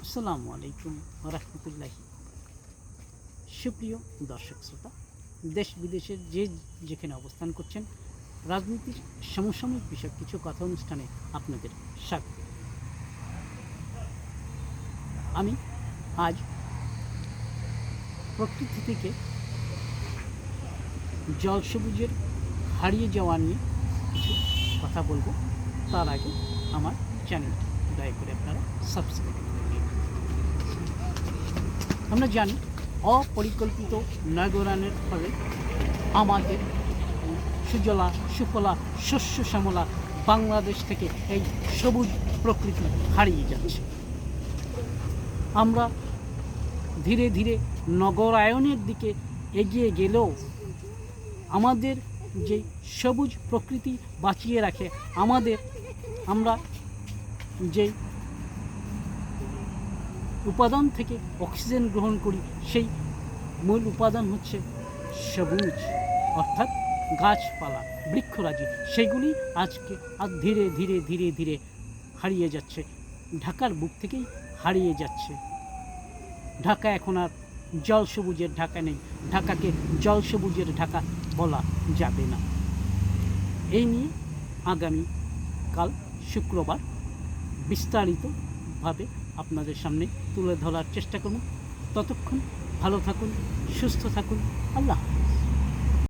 আসসালামু আলাইকুম রহমতুল্লাহি। সুপ্রিয় দর্শক শ্রোতা, দেশ বিদেশের যে যেখানে অবস্থান করছেন, রাজনীতির সমসাময়িক বিষয়ক কিছু কথা অনুষ্ঠানে আপনাদের স্বাগত। আমি আজ প্রকৃতি থেকে জল সবুজের হারিয়ে যাওয়া নিয়ে কিছু কথা বলবো। তার আগে আমার চ্যানেলটি দয়া করে আপনারা সাবস্ক্রাইব করে দিন। আমরা জানি অপরিকল্পিত নগরায়নের ফলে আমাদের সুজলা সুফলা শস্য শ্যামলা বাংলাদেশ থেকে এই সবুজ প্রকৃতি হারিয়ে যাচ্ছে। আমরা ধীরে ধীরে নগরায়নের দিকে এগিয়ে গেলেও আমাদের যে সবুজ প্রকৃতি বাঁচিয়ে রাখে, আমরা যে উপাদান থেকে অক্সিজেন গ্রহণ করি, সেই মূল উপাদান হচ্ছে সবুজ, অর্থাৎ গাছপালা, বৃক্ষরাজি। সেগুলি আজকে ধীরে ধীরে ধীরে ধীরে হারিয়ে যাচ্ছে, ঢাকার বুক থেকেই হারিয়ে যাচ্ছে। ঢাকা এখন আর জল সবুজের ঢাকা নেই, ঢাকাকে জল সবুজের ঢাকা বলা যাবে না। এই নিয়ে আগামীকাল শুক্রবার বিস্তারিতভাবে আপনাদের সামনে তুলে ধরার চেষ্টা করুন। ততক্ষণ ভালো থাকুন, সুস্থ থাকুন। আল্লাহ।